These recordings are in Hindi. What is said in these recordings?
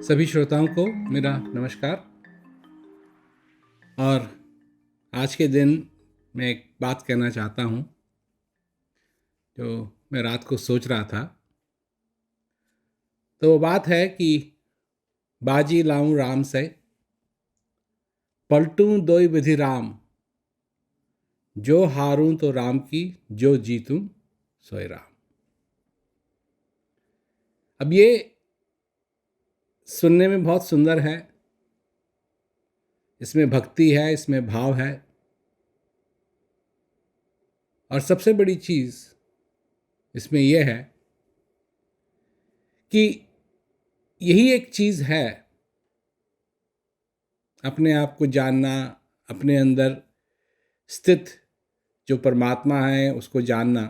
सभी श्रोताओं को मेरा नमस्कार। और आज के दिन मैं एक बात कहना चाहता हूँ जो मैं रात को सोच रहा था। तो वो बात है कि बाजी लाऊं राम से, पलटूं दोई विधि राम, जो हारूं तो राम की, जो जीतूं सोए राम। अब ये सुनने में बहुत सुंदर है, इसमें भक्ति है, इसमें भाव है। और सबसे बड़ी चीज़ इसमें यह है कि यही एक चीज़ है, अपने आप को जानना, अपने अंदर स्थित जो परमात्मा है उसको जानना,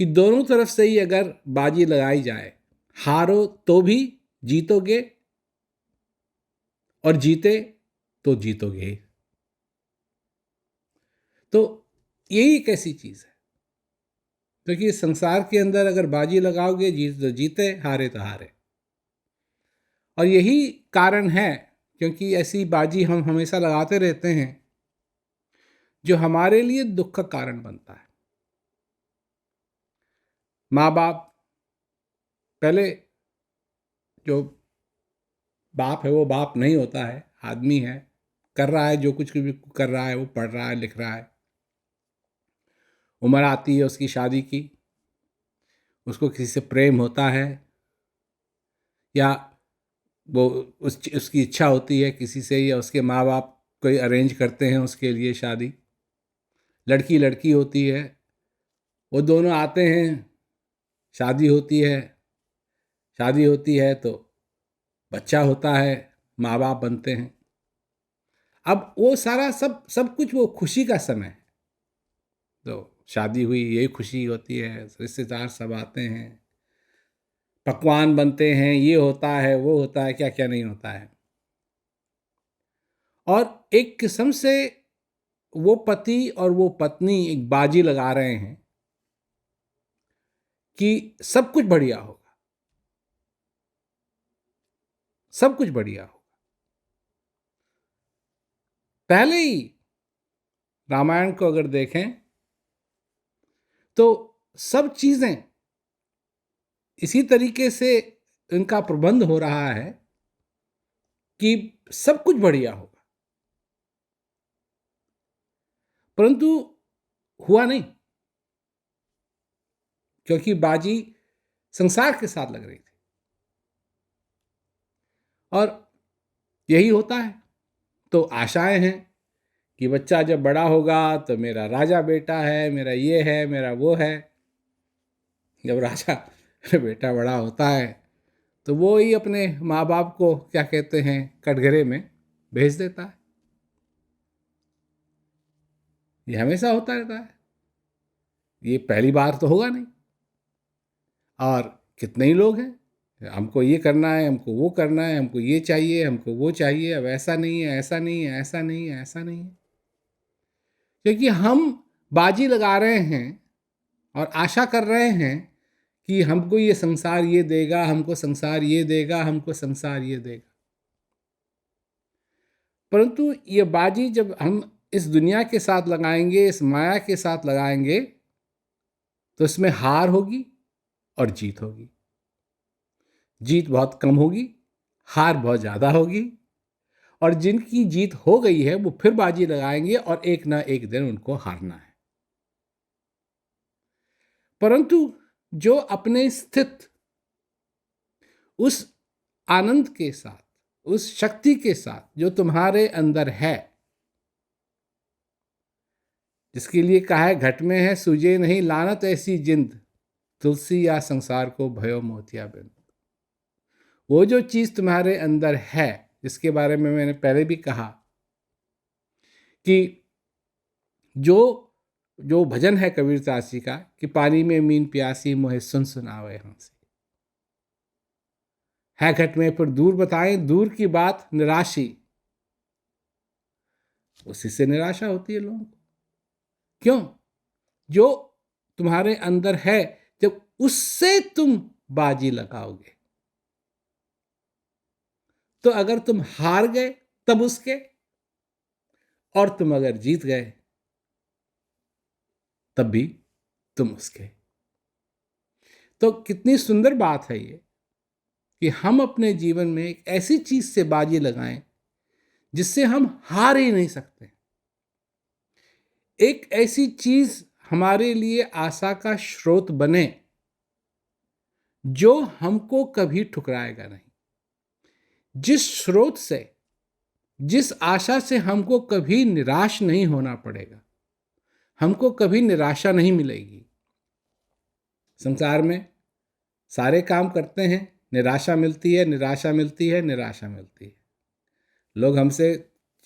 कि दोनों तरफ से ही अगर बाजी लगाई जाए, हारो तो भी जीतोगे और जीते तो जीतोगे। तो यही एक ऐसी चीज़ है, क्योंकि इस संसार के अंदर अगर बाजी लगाओगे, जीत तो जीते, हारे तो हारे। और यही कारण है क्योंकि ऐसी बाजी हम हमेशा लगाते रहते हैं जो हमारे लिए दुख का कारण बनता है। माँ बाप, पहले जो बाप है वो बाप नहीं होता है, आदमी है, कर रहा है जो कुछ भी कर रहा है, वो पढ़ रहा है, लिख रहा है, उम्र आती है उसकी शादी की, उसको किसी से प्रेम होता है या वो उसकी इच्छा होती है किसी से, या उसके माँ बाप कोई अरेंज करते हैं उसके लिए शादी। लड़की लड़की होती है, वो दोनों आते हैं, शादी होती है, शादी होती है तो बच्चा होता है, माँ बाप बनते हैं। अब वो सारा सब सब कुछ वो खुशी का समय है। तो शादी हुई, यही खुशी होती है, रिश्तेदार सब आते हैं, पकवान बनते हैं, ये होता है, वो होता है, क्या क्या नहीं होता है। और एक किस्म से वो पति और वो पत्नी एक बाजी लगा रहे हैं कि सब कुछ बढ़िया होगा, सब कुछ बढ़िया होगा। पहले ही रामायण को अगर देखें तो सब चीजें इसी तरीके से इनका प्रबंध हो रहा है कि सब कुछ बढ़िया होगा, परंतु हुआ नहीं, क्योंकि बाजी संसार के साथ लग रही थी। और यही होता है, तो आशाएं हैं कि बच्चा जब बड़ा होगा तो मेरा राजा बेटा है, मेरा ये है, मेरा वो है। जब राजा बेटा बड़ा होता है तो वो ही अपने माँ बाप को क्या कहते हैं, कटघरे में भेज देता है। ये हमेशा होता रहता है, ये पहली बार तो होगा नहीं। और कितने ही लोग हैं, हमको ये करना है, हमको वो करना है, हमको ये चाहिए, हमको वो चाहिए, अब ऐसा नहीं है, ऐसा नहीं है, ऐसा नहीं है, ऐसा नहीं है। क्योंकि हम बाजी लगा रहे हैं और आशा कर रहे हैं कि हमको ये संसार ये देगा, हमको संसार ये देगा, हमको संसार ये देगा। परंतु ये बाजी जब हम इस दुनिया के साथ लगाएंगे, इस माया के साथ लगाएंगे, तो इसमें हार होगी और जीत होगी। जीत बहुत कम होगी, हार बहुत ज़्यादा होगी। और जिनकी जीत हो गई है वो फिर बाजी लगाएंगे और एक ना एक दिन उनको हारना है। परंतु जो अपने स्थित उस आनंद के साथ, उस शक्ति के साथ जो तुम्हारे अंदर है, जिसके लिए कहा है घट में है सूझे नहीं लानत ऐसी जिंद, तुलसी या संसार को भयो मोतिया बिंद। वो जो चीज तुम्हारे अंदर है, जिसके बारे में मैंने पहले भी कहा कि जो जो भजन है कबीरदास जी का कि पानी में मीन प्यासी मोहे सुन सुनावे हंसी, है घट में फिर दूर बताएं दूर की बात निराशी। उसी से निराशा होती है लोगों को। क्यों? जो तुम्हारे अंदर है, जब उससे तुम बाजी लगाओगे, तो अगर तुम हार गए तब उसके, और तुम अगर जीत गए तब भी तुम उसके। तो कितनी सुंदर बात है ये कि हम अपने जीवन में एक ऐसी चीज से बाजी लगाएं जिससे हम हार ही नहीं सकते। एक ऐसी चीज हमारे लिए आशा का स्रोत बने जो हमको कभी ठुकराएगा नहीं, जिस स्रोत से, जिस आशा से हमको कभी निराश नहीं होना पड़ेगा, हमको कभी निराशा नहीं मिलेगी। संसार में सारे काम करते हैं, निराशा मिलती है, निराशा मिलती है, निराशा मिलती है। लोग हमसे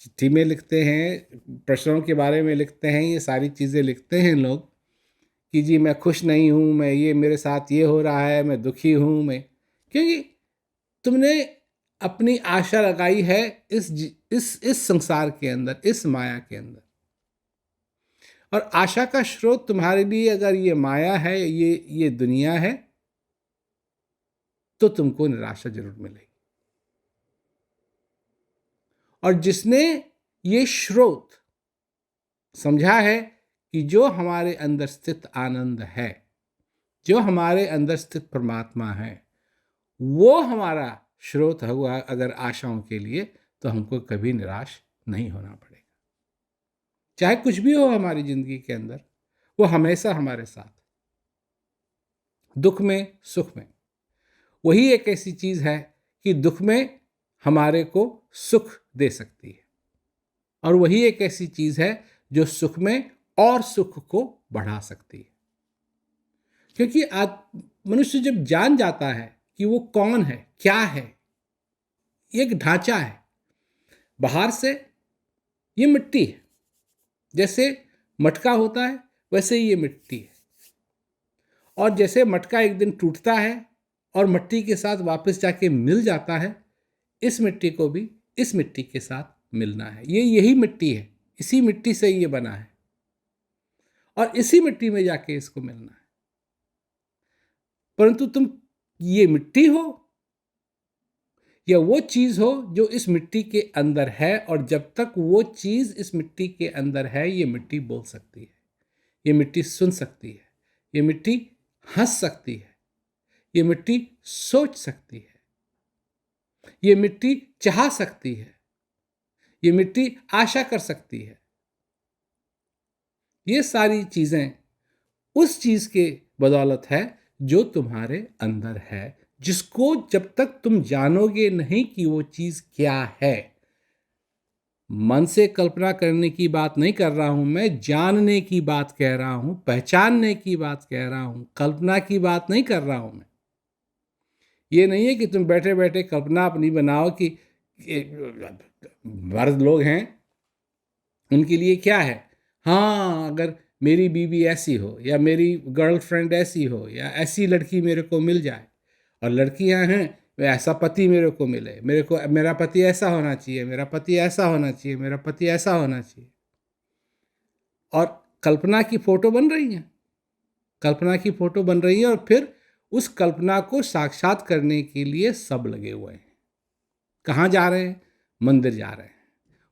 चिट्ठी में लिखते हैं, प्रश्नों के बारे में लिखते हैं, ये सारी चीज़ें लिखते हैं लोग कि जी मैं खुश नहीं हूँ, मैं ये, मेरे साथ ये हो रहा है, मैं दुखी हूँ, मैं, क्योंकि तुमने अपनी आशा लगाई है इस संसार के अंदर, इस माया के अंदर। और आशा का स्रोत तुम्हारे लिए अगर ये माया है, ये दुनिया है, तो तुमको निराशा जरूर मिलेगी। और जिसने ये स्रोत समझा है कि जो हमारे अंदर स्थित आनंद है, जो हमारे अंदर स्थित परमात्मा है, वो हमारा स्रोत हुआ अगर आशाओं के लिए, तो हमको कभी निराश नहीं होना पड़ेगा। चाहे कुछ भी हो हमारी जिंदगी के अंदर, वो हमेशा हमारे साथ, दुख में सुख में। वही एक ऐसी चीज है कि दुख में हमारे को सुख दे सकती है, और वही एक ऐसी चीज है जो सुख में और सुख को बढ़ा सकती है। क्योंकि आज मनुष्य जब जान जाता है कि वो कौन है, क्या है, एक ढांचा है, बाहर से ये मिट्टी है, जैसे मटका होता है वैसे ही ये मिट्टी है, और जैसे मटका एक दिन टूटता है और मिट्टी के साथ वापस जाके मिल जाता है, इस मिट्टी को भी इस मिट्टी के साथ मिलना है। ये यही मिट्टी है, इसी मिट्टी से ये बना है, और इसी मिट्टी में जाके इसको मिलना है। परंतु तुम ये मिट्टी हो या वो चीज हो जो इस मिट्टी के अंदर है, और जब तक वो चीज इस मिट्टी के अंदर है, ये मिट्टी बोल सकती है, ये मिट्टी सुन सकती है, ये मिट्टी हंस सकती है, ये मिट्टी सोच सकती है, ये मिट्टी चाह सकती है, ये मिट्टी आशा कर सकती है। ये सारी चीजें उस चीज के बदौलत है जो तुम्हारे अंदर है, जिसको जब तक तुम जानोगे नहीं कि वो चीज क्या है, मन से कल्पना करने की बात नहीं कर रहा हूं मैं, जानने की बात कह रहा हूं, पहचानने की बात कह रहा हूं, कल्पना की बात नहीं कर रहा हूं मैं। ये नहीं है कि तुम बैठे बैठे कल्पना अपनी बनाओ कि मर्द लोग हैं उनके लिए क्या है, हाँ अगर मेरी बीवी ऐसी हो, या मेरी गर्लफ्रेंड ऐसी हो, या ऐसी लड़की मेरे को मिल जाए, और लड़कियां हैं ऐसा पति मेरे को मिले, मेरे को मेरा पति ऐसा होना चाहिए, मेरा पति ऐसा होना चाहिए, मेरा पति ऐसा होना चाहिए, और कल्पना की फोटो बन रही है, कल्पना की फोटो बन रही है, और फिर उस कल्पना को साक्षात करने के लिए सब लगे हुए हैं। कहाँ जा रहे हैं? मंदिर जा रहे हैं,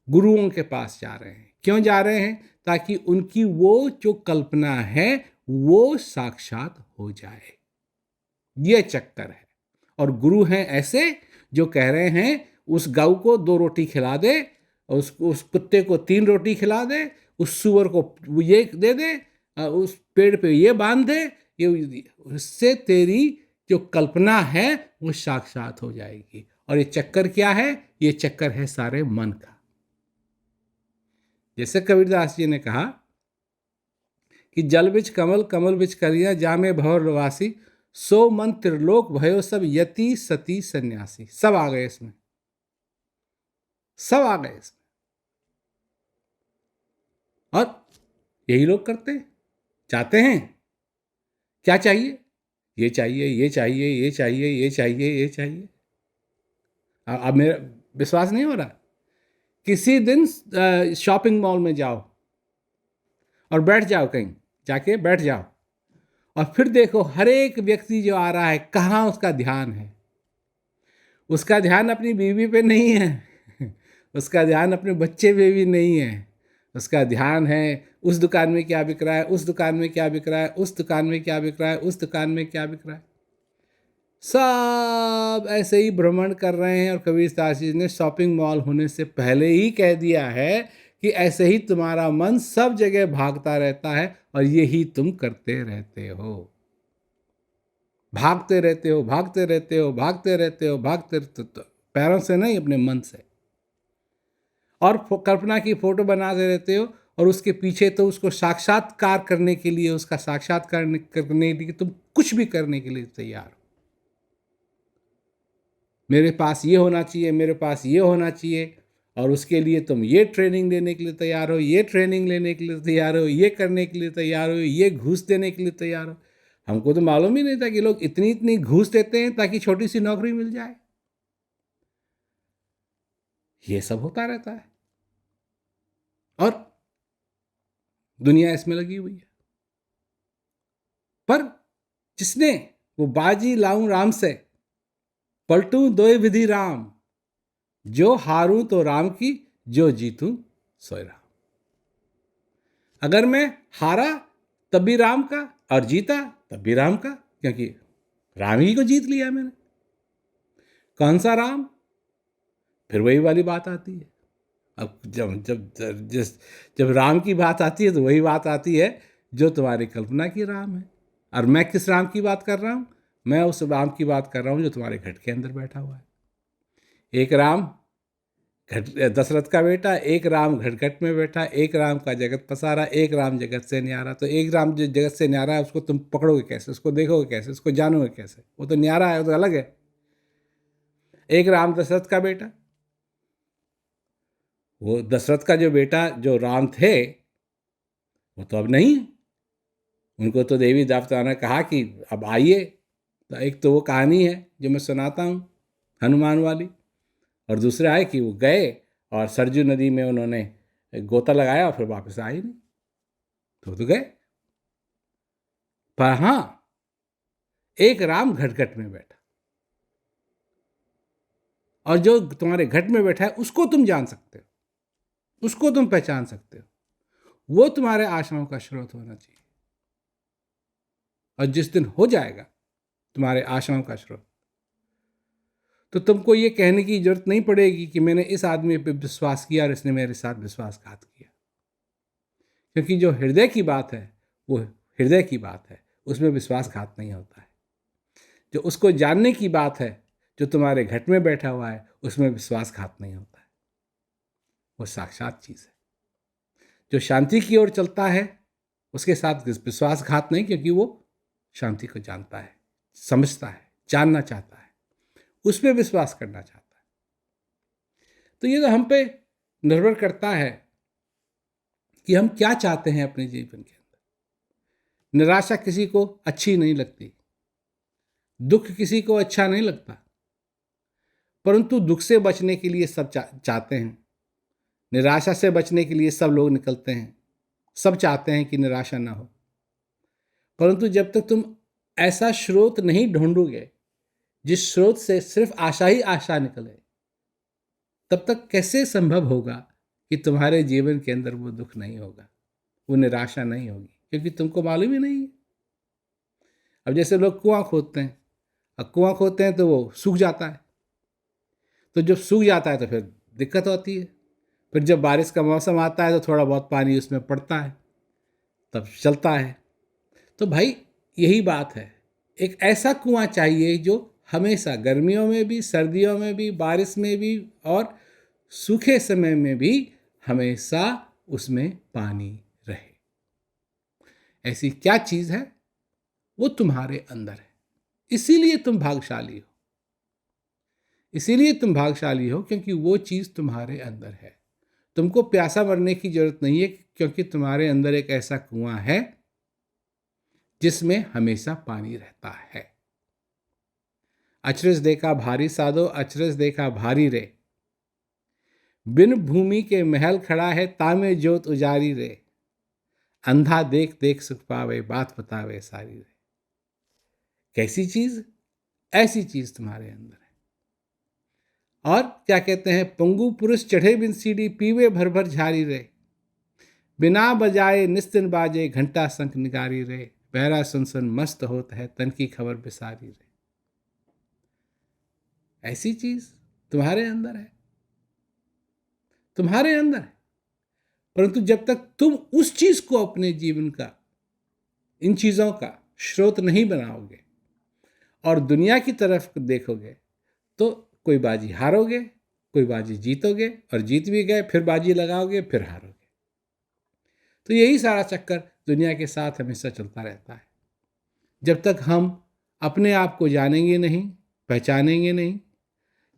गुरुओं के पास जा रहे हैं। क्यों जा रहे हैं? ताकि उनकी वो जो कल्पना है वो साक्षात हो जाए। ये चक्कर है। और गुरु हैं ऐसे जो कह रहे हैं उस गऊ को 2 रोटी खिला दे, उस कुत्ते को 3 रोटी खिला दे, उस सुअर को ये दे दे, उस पेड़ पे ये बांध दे, ये, उससे तेरी जो कल्पना है वो साक्षात हो जाएगी। और ये चक्कर क्या है? ये चक्कर है सारे मन का। जैसे कबीरदास जी ने कहा कि जल बिच कमल, कमल बिच कलियां, जामे भवर वासी, सो मन त्रिलोक भयो सब, यति सती सन्यासी। सब आ गए इसमें, सब आ गए इसमें। और यही लोग करते हैं, चाहते हैं। क्या चाहिए? ये चाहिए, ये चाहिए, ये चाहिए, ये चाहिए, ये चाहिए। अब मेरा विश्वास नहीं हो रहा, किसी दिन शॉपिंग मॉल में जाओ और बैठ जाओ, कहीं जाके बैठ जाओ, और फिर देखो हर एक व्यक्ति जो आ रहा है कहाँ उसका ध्यान है। उसका ध्यान अपनी बीवी पे नहीं है उसका ध्यान अपने बच्चे पे भी नहीं है। उसका ध्यान है उस दुकान में क्या बिक रहा है, उस दुकान में क्या बिक रहा है, उस दुकान में क्या बिक रहा है, उस दुकान में क्या बिक रहा है। सब ऐसे ही भ्रमण कर रहे हैं। और कबीरदास जी ने शॉपिंग मॉल होने से पहले ही कह दिया है कि ऐसे ही तुम्हारा मन सब जगह भागता रहता है और यही तुम करते रहते हो। भागते रहते हो, भागते रहते हो, भागते रहते हो, भागते रहते हो, पैरों से नहीं, अपने मन से। और कल्पना की फोटो बनाते रहते हो और उसके पीछे तो उसको साक्षात्कार करने के लिए, उसका साक्षात्कार करने के लिए तुम कुछ भी करने के लिए तैयार हो। मेरे पास ये होना चाहिए, मेरे पास ये होना चाहिए, और उसके लिए तुम ये ट्रेनिंग लेने के लिए तैयार हो, ये ट्रेनिंग लेने के लिए तैयार हो, ये करने के लिए तैयार हो, ये घूस देने के लिए तैयार हो। हमको तो मालूम ही नहीं था कि लोग इतनी इतनी घूस देते हैं ताकि छोटी सी नौकरी मिल जाए। ये सब होता रहता है और दुनिया इसमें लगी हुई है। पर जिसने वो बाजी लाऊं राम से, पलटूं दोय विधि राम, जो हारूं तो राम की, जो जीतूं सोय राम। अगर मैं हारा तब भी राम का, और जीता तब भी राम का, क्योंकि राम ही को जीत लिया मैंने। कौन सा राम? फिर वही वाली बात आती है। अब जब जब जिस जब राम की बात आती है तो वही बात आती है जो तुम्हारी कल्पना की राम है। और मैं किस राम की बात कर रहा हूँ? मैं उस राम की बात कर रहा हूँ जो तुम्हारे घट के अंदर बैठा हुआ है। एक राम घट, दशरथ का बेटा, एक राम घटघट में बैठा, एक राम का जगत पसारा, एक राम जगत से न्यारा। तो एक राम जो जगत से न्यारा है उसको तुम पकड़ोगे कैसे, उसको देखोगे कैसे, उसको जानोगे कैसे? वो तो न्यारा है, वो तो अलग है। एक राम दशरथ का बेटा, वो दशरथ का जो बेटा जो राम थे वो तो अब नहीं है। उनको तो देवी देवता ने कहा कि अब आइए। तो एक तो वो कहानी है जो मैं सुनाता हूँ, हनुमान वाली। और दूसरा है कि वो गए और सरजू नदी में उन्होंने गोता लगाया और फिर वापस आए नहीं। तो गए। पर हाँ, एक राम घटघट में बैठा, और जो तुम्हारे घट में बैठा है उसको तुम जान सकते हो, उसको तुम पहचान सकते हो। वो तुम्हारे आश्रम का स्रोत होना चाहिए। और जिस दिन हो जाएगा तुम्हारे आश्रम का स्रोत, तो तुमको ये कहने की जरूरत नहीं पड़ेगी कि मैंने इस आदमी पे विश्वास किया और इसने मेरे साथ विश्वासघात किया। क्योंकि जो हृदय की बात है वो हृदय की बात है, उसमें विश्वासघात नहीं होता है। जो उसको जानने की बात है, जो तुम्हारे घट में बैठा हुआ है, उसमें विश्वासघात नहीं होता है। वो साक्षात चीज़ है। जो शांति की ओर चलता है उसके साथ विश्वासघात नहीं, क्योंकि वो शांति को जानता है, समझता है, जानना चाहता है, उसमें विश्वास करना चाहता है। तो ये तो हम पे निर्भर करता है कि हम क्या चाहते हैं अपने जीवन के अंदर। निराशा किसी को अच्छी नहीं लगती, दुख किसी को अच्छा नहीं लगता, परंतु दुख से बचने के लिए सब चाहते हैं। निराशा से बचने के लिए सब लोग निकलते हैं, सब चाहते हैं कि निराशा ना हो। परंतु जब तक तुम ऐसा स्रोत नहीं ढूंढोगे जिस स्रोत से सिर्फ आशा ही आशा निकले, तब तक कैसे संभव होगा कि तुम्हारे जीवन के अंदर वो दुख नहीं होगा, वो निराशा नहीं होगी, क्योंकि तुमको मालूम ही नहीं है। अब जैसे लोग कुआं खोदते हैं, अब कुआं खोदते हैं तो वो सूख जाता है, तो जब सूख जाता है तो फिर दिक्कत होती है। फिर जब बारिश का मौसम आता है तो थोड़ा बहुत पानी उसमें पड़ता है, तब चलता है। तो भाई यही बात है, एक ऐसा कुआं चाहिए जो हमेशा गर्मियों में भी, सर्दियों में भी, बारिश में भी और सूखे समय में भी हमेशा उसमें पानी रहे। ऐसी क्या चीज़ है? वो तुम्हारे अंदर है। इसीलिए तुम भाग्यशाली हो, इसीलिए तुम भाग्यशाली हो, क्योंकि वो चीज़ तुम्हारे अंदर है। तुमको प्यासा मरने की जरूरत नहीं है, क्योंकि तुम्हारे अंदर एक ऐसा कुआं है जिसमें हमेशा पानी रहता है। अचरज देखा भारी साधो, अचरज देखा भारी रे, बिन भूमि के महल खड़ा है, तामे जोत उजारी रे, अंधा देख देख सुख पावे, बात बतावे सारी रे। कैसी चीज? ऐसी चीज तुम्हारे अंदर है। और क्या कहते हैं, पंगु पुरुष चढ़े बिन सीढ़ी, पीवे भर भर झारी रे, बिना बजाए निस्तिन बाजे, घंटा शंख निगारी रे, बहरा सुन सुन मस्त होता है, तन की खबर बिसारी रे। ऐसी चीज तुम्हारे अंदर है, तुम्हारे अंदर है। परंतु जब तक तुम उस चीज को अपने जीवन का, इन चीजों का स्रोत नहीं बनाओगे और दुनिया की तरफ देखोगे, तो कोई बाजी हारोगे, कोई बाजी जीतोगे, और जीत भी गए फिर बाजी लगाओगे, फिर हारोगे। तो यही सारा चक्कर दुनिया के साथ हमेशा चलता रहता है। जब तक हम अपने आप को जानेंगे नहीं, पहचानेंगे नहीं,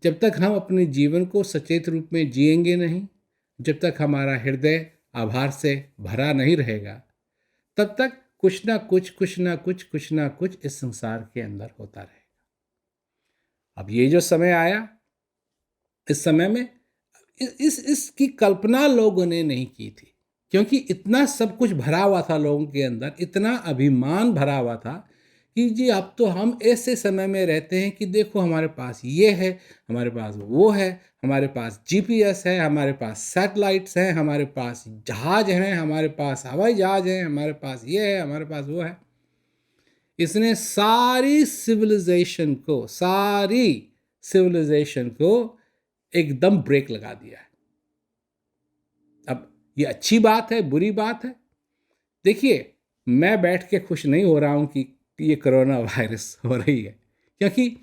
जब तक हम अपने जीवन को सचेत रूप में जिएंगे नहीं, जब तक हमारा हृदय आभार से भरा नहीं रहेगा, तब तक कुछ ना कुछ इस संसार के अंदर होता रहेगा। अब ये जो समय आया, इस समय में इसकी कल्पना लोगों ने नहीं की थी, क्योंकि इतना सब कुछ भरा हुआ था लोगों के अंदर, इतना अभिमान भरा हुआ था कि जी अब तो हम ऐसे समय में रहते हैं कि देखो हमारे पास ये है, हमारे पास वो है, हमारे पास जीपीएस है, हमारे पास सैटेलाइट्स हैं, हमारे पास जहाज हैं, हमारे पास हवाई जहाज हैं, हमारे पास ये है, हमारे पास वो है। इसने सारी सिविलाइजेशन को एकदम ब्रेक लगा दिया है। अब ये अच्छी बात है, बुरी बात है? देखिए, मैं बैठ के खुश नहीं हो रहा हूँ कि ये कोरोना वायरस हो रही है, क्योंकि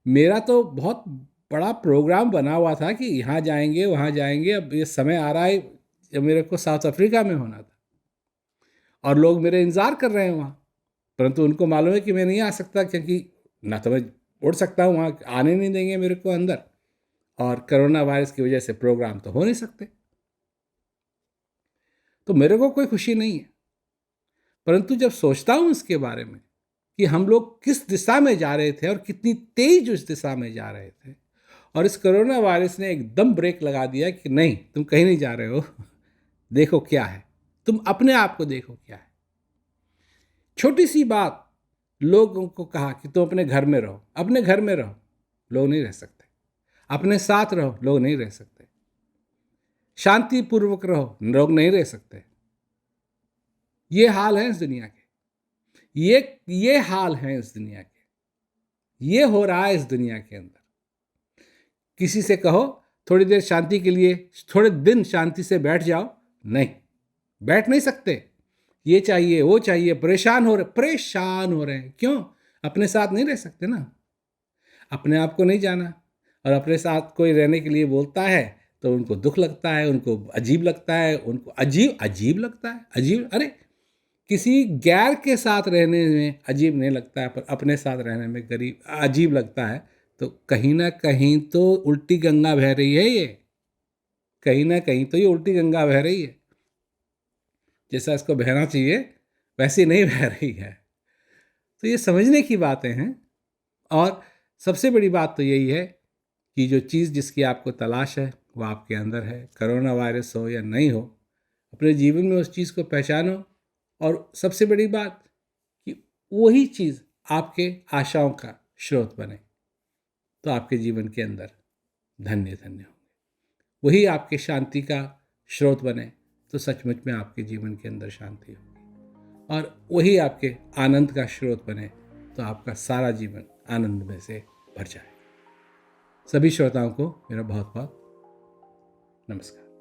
मेरा तो बहुत बड़ा प्रोग्राम बना हुआ था कि यहाँ जाएंगे, वहाँ जाएंगे। अब ये समय आ रहा है जब मेरे को साउथ अफ्रीका में होना था और लोग मेरे इंतज़ार कर रहे हैं वहाँ, परंतु उनको मालूम है कि मैं नहीं आ सकता, क्योंकि ना तो मैं उड़ सकता हूँ, वहाँ आने नहीं देंगे मेरे को अंदर, और कोरोना वायरस की वजह से प्रोग्राम तो हो नहीं सकते। तो मेरे को कोई खुशी नहीं है। परंतु जब सोचता हूँ इसके बारे में कि हम लोग किस दिशा में जा रहे थे और कितनी तेज उस दिशा में जा रहे थे, और इस कोरोना वायरस ने एकदम ब्रेक लगा दिया कि नहीं, तुम कहीं नहीं जा रहे हो, देखो क्या है, तुम अपने आप को देखो क्या है। छोटी सी बात, लोगों को कहा कि तुम अपने घर में रहो, अपने घर में रहो, लोग नहीं रह सकते। अपने साथ रहो, लोग नहीं रह सकते। शांतिपूर्वक रहो, लोग नहीं रह सकते। ये हाल है इस दुनिया के, ये हाल है इस दुनिया के, ये हो रहा है इस दुनिया के अंदर। किसी से कहो थोड़ी देर शांति के लिए, थोड़े दिन शांति से बैठ जाओ, नहीं, बैठ नहीं सकते। ये चाहिए, वो चाहिए, परेशान हो रहे हैं। क्यों? अपने साथ नहीं रह सकते ना, अपने आप को नहीं जाना। और अपने साथ कोई रहने के लिए बोलता है तो उनको दुख लगता है, उनको अजीब लगता है, उनको अजीब लगता है। अजीब, अरे किसी गैर के साथ रहने में अजीब नहीं लगता है, पर अपने साथ रहने में गरीब अजीब लगता है। तो कहीं ना कहीं तो उल्टी गंगा बह रही है ये, कहीं ना कहीं तो ये उल्टी गंगा बह रही है। जैसा इसको बहना चाहिए वैसी नहीं बह रही है। तो ये समझने की बातें हैं। और सबसे बड़ी बात तो यही है कि जो चीज़ जिसकी आपको तलाश है वो आपके अंदर है। कोरोना वायरस हो या नहीं हो, अपने जीवन में उस चीज़ को पहचानो। और सबसे बड़ी बात कि वही चीज़ आपके आशाओं का स्रोत बने, तो आपके जीवन के अंदर धन्य धन्य होंगे। वही आपके शांति का स्रोत बने, तो सचमुच में आपके जीवन के अंदर शांति होगी। और वही आपके आनंद का स्रोत बने, तो आपका सारा जीवन आनंद में से भर जाए। सभी श्रोताओं को मेरा बहुत बहुत नमस्कार।